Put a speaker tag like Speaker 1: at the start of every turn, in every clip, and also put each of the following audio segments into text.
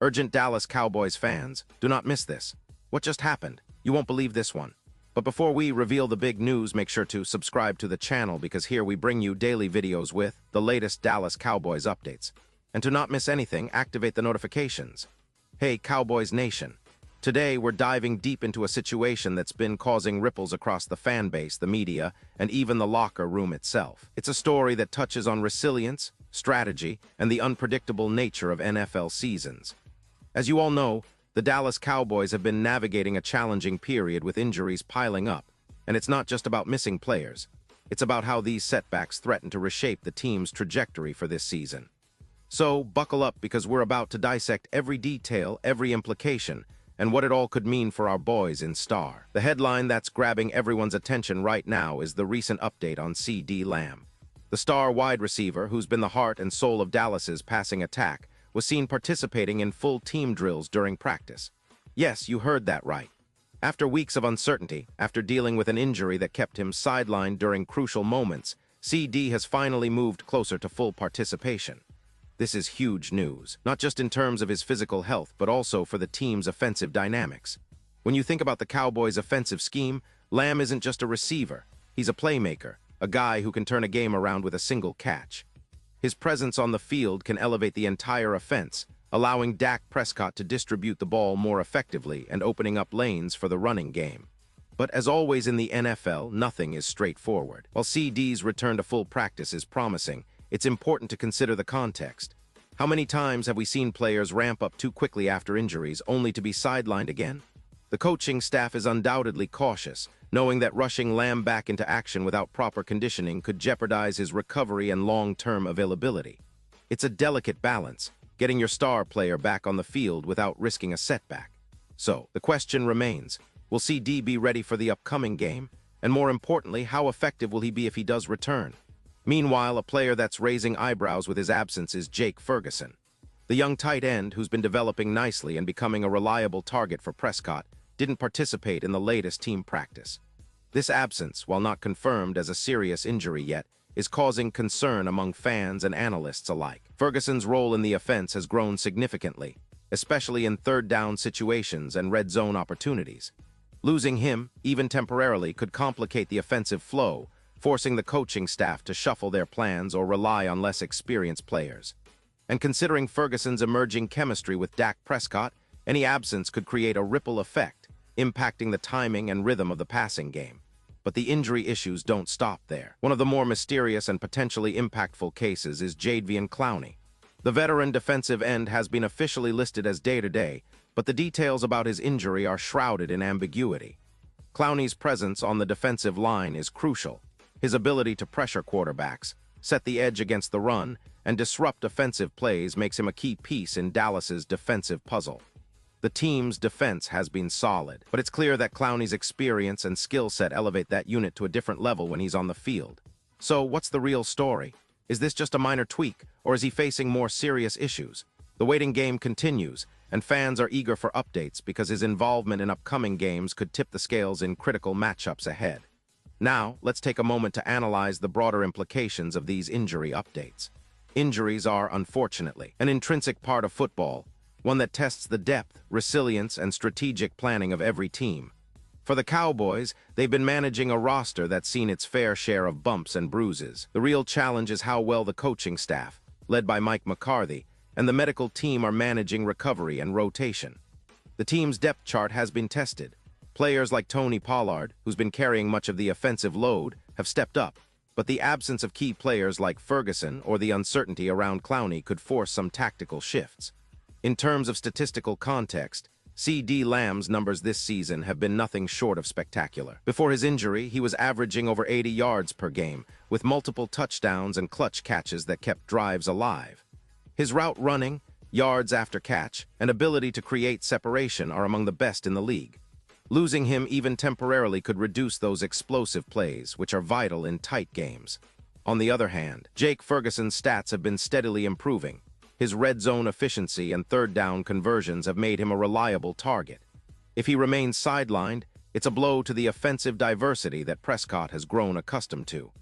Speaker 1: Urgent Dallas Cowboys fans, do not miss this. What just happened? You won't believe this one. But before we reveal the big news, make sure to subscribe to the channel because here we bring you daily videos with the latest Dallas Cowboys updates. And to not miss anything, activate the notifications. Hey, Cowboys Nation. Today, we're diving deep into a situation that's been causing ripples across the fan base, the media, and even the locker room itself. It's a story that touches on resilience, strategy, and the unpredictable nature of NFL seasons. As you all know, the Dallas Cowboys have been navigating a challenging period with injuries piling up, and it's not just about missing players. It's about how these setbacks threaten to reshape the team's trajectory for this season. So, buckle up because we're about to dissect every detail, every implication, and what it all could mean for our boys in Star. The headline that's grabbing everyone's attention right now is the recent update on CeeDee Lamb. The star wide receiver, who's been the heart and soul of Dallas's passing attack, was seen participating in full team drills during practice. Yes, you heard that right. After weeks of uncertainty, after dealing with an injury that kept him sidelined during crucial moments, CD has finally moved closer to full participation. This is huge news, not just in terms of his physical health, but also for the team's offensive dynamics. When you think about the Cowboys' offensive scheme, Lamb isn't just a receiver. He's a playmaker, a guy who can turn a game around with a single catch. His presence on the field can elevate the entire offense, allowing Dak Prescott to distribute the ball more effectively and opening up lanes for the running game. But as always in the NFL, nothing is straightforward. While CD's return to full practice is promising, it's important to consider the context. How many times have we seen players ramp up too quickly after injuries only to be sidelined again? The coaching staff is undoubtedly cautious, knowing that rushing Lamb back into action without proper conditioning could jeopardize his recovery and long-term availability. It's a delicate balance, getting your star player back on the field without risking a setback. So, the question remains, will CD be ready for the upcoming game? And more importantly, how effective will he be if he does return? Meanwhile, a player that's raising eyebrows with his absence is Jake Ferguson. The young tight end, who's been developing nicely and becoming a reliable target for Prescott, didn't participate in the latest team practice. This absence, while not confirmed as a serious injury yet, is causing concern among fans and analysts alike. Ferguson's role in the offense has grown significantly, especially in third-down situations and red zone opportunities. Losing him, even temporarily, could complicate the offensive flow, forcing the coaching staff to shuffle their plans or rely on less experienced players. And considering Ferguson's emerging chemistry with Dak Prescott, any absence could create a ripple effect, impacting the timing and rhythm of the passing game. But the injury issues don't stop there. One of the more mysterious and potentially impactful cases is Clowney. The veteran defensive end has been officially listed as day-to-day, but the details about his injury are shrouded in ambiguity. Clowney's presence on the defensive line is crucial. His ability to pressure quarterbacks, set the edge against the run, and disrupt offensive plays makes him a key piece in Dallas's defensive puzzle. The team's defense has been solid, but it's clear that Clowney's experience and skill set elevate that unit to a different level when he's on the field. So, what's the real story? Is this just a minor tweak, or is he facing more serious issues? The waiting game continues, and fans are eager for updates because his involvement in upcoming games could tip the scales in critical matchups ahead. Now, let's take a moment to analyze the broader implications of these injury updates. Injuries are, unfortunately, an intrinsic part of football, one that tests the depth, resilience, and strategic planning of every team. For the Cowboys, they've been managing a roster that's seen its fair share of bumps and bruises. The real challenge is how well the coaching staff, led by Mike McCarthy, and the medical team are managing recovery and rotation. The team's depth chart has been tested. Players like Tony Pollard, who's been carrying much of the offensive load, have stepped up, but the absence of key players like Ferguson or the uncertainty around Clowney could force some tactical shifts. In terms of statistical context, CeeDee Lamb's numbers this season have been nothing short of spectacular. Before his injury, he was averaging over 80 yards per game, with multiple touchdowns and clutch catches that kept drives alive. His route running, yards after catch, and ability to create separation are among the best in the league. Losing him even temporarily could reduce those explosive plays, which are vital in tight games. On the other hand, Jake Ferguson's stats have been steadily improving. His red zone efficiency and third-down conversions have made him a reliable target. If he remains sidelined, it's a blow to the offensive diversity that Prescott has grown accustomed to.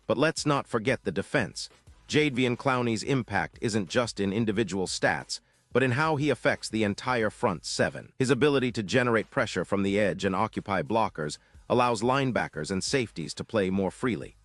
Speaker 1: But let's not forget the defense. Clowney's impact isn't just in individual stats, but in how he affects the entire front seven. His ability to generate pressure from the edge and occupy blockers allows linebackers and safeties to play more freely.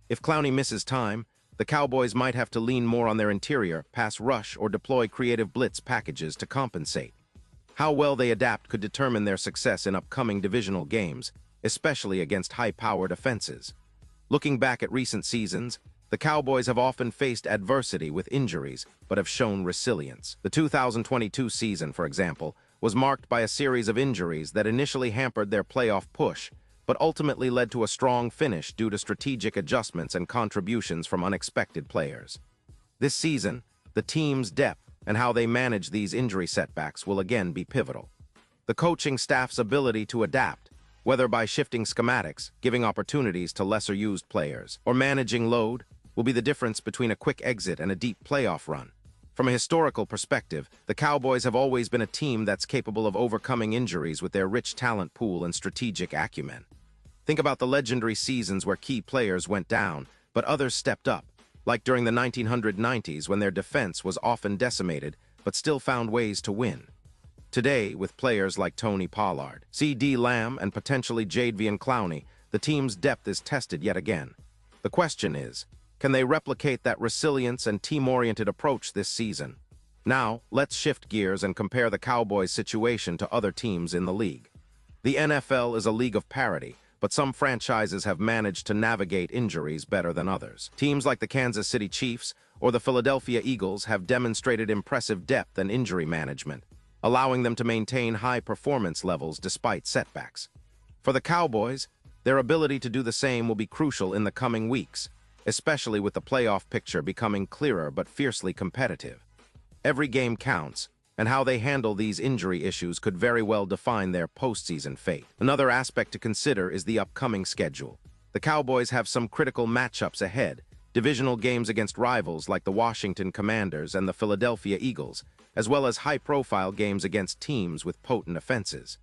Speaker 1: If Clowney misses time, the Cowboys might have to lean more on their interior, pass rush, or deploy creative blitz packages to compensate. How well they adapt could determine their success in upcoming divisional games, especially against high-powered offenses. Looking back at recent seasons, the Cowboys have often faced adversity with injuries, but have shown resilience. The 2022 season, for example, was marked by a series of injuries that initially hampered their playoff push, but ultimately led to a strong finish due to strategic adjustments and contributions from unexpected players. This season, the team's depth and how they manage these injury setbacks will again be pivotal. The coaching staff's ability to adapt, whether by shifting schematics, giving opportunities to lesser-used players, or managing load, will be the difference between a quick exit and a deep playoff run. From a historical perspective, the Cowboys have always been a team that's capable of overcoming injuries with their rich talent pool and strategic acumen. Think about the legendary seasons where key players went down, but others stepped up, like during the 1990s when their defense was often decimated, but still found ways to win. Today, with players like Tony Pollard, C.D. Lamb, and potentially Jadeveon Clowney, the team's depth is tested yet again. The question is, can they replicate that resilience and team-oriented approach this season? Now, let's shift gears and compare the Cowboys' situation to other teams in the league. The NFL is a league of parity, but some franchises have managed to navigate injuries better than others. Teams like the Kansas City Chiefs or the Philadelphia Eagles have demonstrated impressive depth and injury management, allowing them to maintain high performance levels despite setbacks. For the Cowboys, their ability to do the same will be crucial in the coming weeks, especially with the playoff picture becoming clearer but fiercely competitive. Every game counts, and how they handle these injury issues could very well define their postseason fate. Another aspect to consider is the upcoming schedule. The Cowboys have some critical matchups ahead, divisional games against rivals like the Washington Commanders and the Philadelphia Eagles, as well as high-profile games against teams with potent offenses.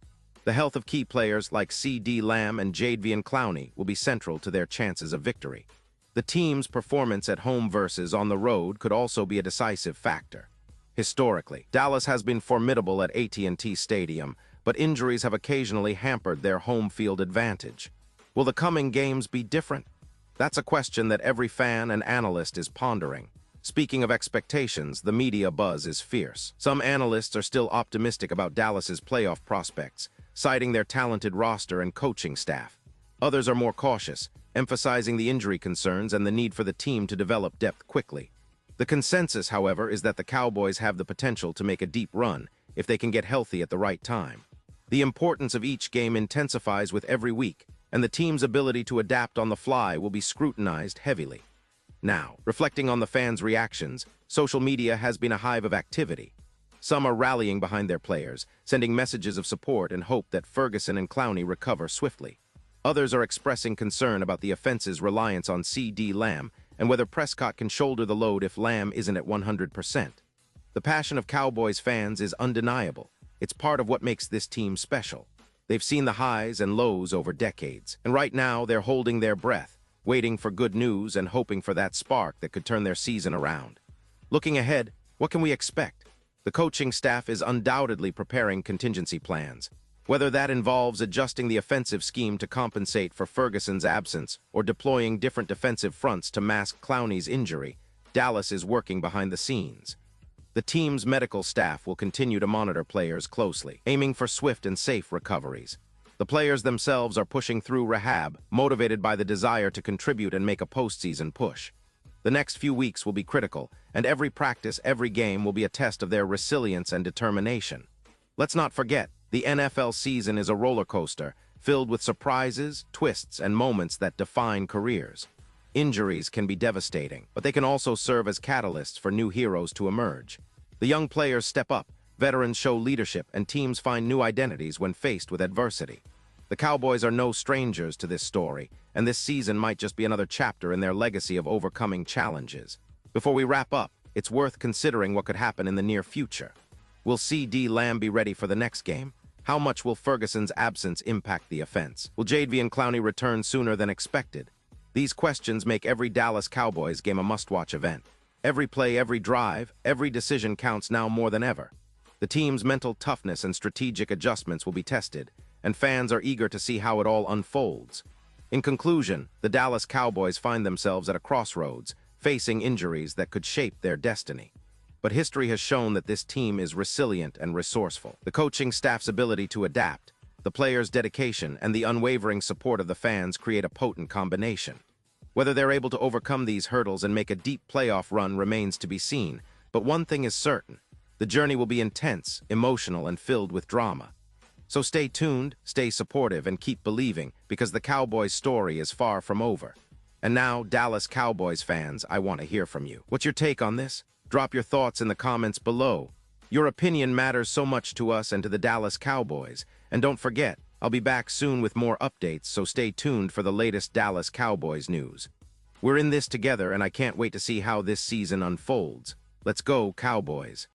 Speaker 1: The health of key players like C.D. Lamb and Jadeveon Clowney will be central to their chances of victory. The team's performance at home versus on the road could also be a decisive factor. Historically, Dallas has been formidable at AT&T Stadium, but injuries have occasionally hampered their home field advantage. Will the coming games be different? That's a question that every fan and analyst is pondering. Speaking of expectations, the media buzz is fierce. Some analysts are still optimistic about Dallas's playoff prospects, citing their talented roster and coaching staff. Others are more cautious, emphasizing the injury concerns and the need for the team to develop depth quickly. The consensus, however, is that the Cowboys have the potential to make a deep run if they can get healthy at the right time. The importance of each game intensifies with every week, and the team's ability to adapt on the fly will be scrutinized heavily. Now, reflecting on the fans' reactions, social media has been a hive of activity. Some are rallying behind their players, sending messages of support and hope that Ferguson and Clowney recover swiftly. Others are expressing concern about the offense's reliance on C.D. Lamb and whether Prescott can shoulder the load if Lamb isn't at 100%. The passion of Cowboys fans is undeniable. It's part of what makes this team special. They've seen the highs and lows over decades, and right now they're holding their breath, waiting for good news and hoping for that spark that could turn their season around. Looking ahead, what can we expect? The coaching staff is undoubtedly preparing contingency plans. Whether that involves adjusting the offensive scheme to compensate for Ferguson's absence or deploying different defensive fronts to mask Clowney's injury, Dallas is working behind the scenes. The team's medical staff will continue to monitor players closely, aiming for swift and safe recoveries. The players themselves are pushing through rehab, motivated by the desire to contribute and make a postseason push. The next few weeks will be critical, and every practice, every game will be a test of their resilience and determination. Let's not forget, the NFL season is a roller coaster, filled with surprises, twists, and moments that define careers. Injuries can be devastating, but they can also serve as catalysts for new heroes to emerge. The young players step up, veterans show leadership, and teams find new identities when faced with adversity. The Cowboys are no strangers to this story, and this season might just be another chapter in their legacy of overcoming challenges. Before we wrap up, it's worth considering what could happen in the near future. Will C.D. Lamb be ready for the next game? How much will Ferguson's absence impact the offense? Will Jadeveon Clowney return sooner than expected? These questions make every Dallas Cowboys game a must-watch event. Every play, every drive, every decision counts now more than ever. The team's mental toughness and strategic adjustments will be tested, and fans are eager to see how it all unfolds. In conclusion, the Dallas Cowboys find themselves at a crossroads, facing injuries that could shape their destiny. But history has shown that this team is resilient and resourceful. The coaching staff's ability to adapt, the players' dedication, and the unwavering support of the fans create a potent combination. Whether they're able to overcome these hurdles and make a deep playoff run remains to be seen, but one thing is certain: the journey will be intense, emotional, and filled with drama. So stay tuned, stay supportive, and keep believing, because the Cowboys' story is far from over. And now, Dallas Cowboys fans, I want to hear from you. What's your take on this? Drop your thoughts in the comments below. Your opinion matters so much to us and to the Dallas Cowboys. And don't forget, I'll be back soon with more updates, so stay tuned for the latest Dallas Cowboys news. We're in this together, and I can't wait to see how this season unfolds. Let's go, Cowboys.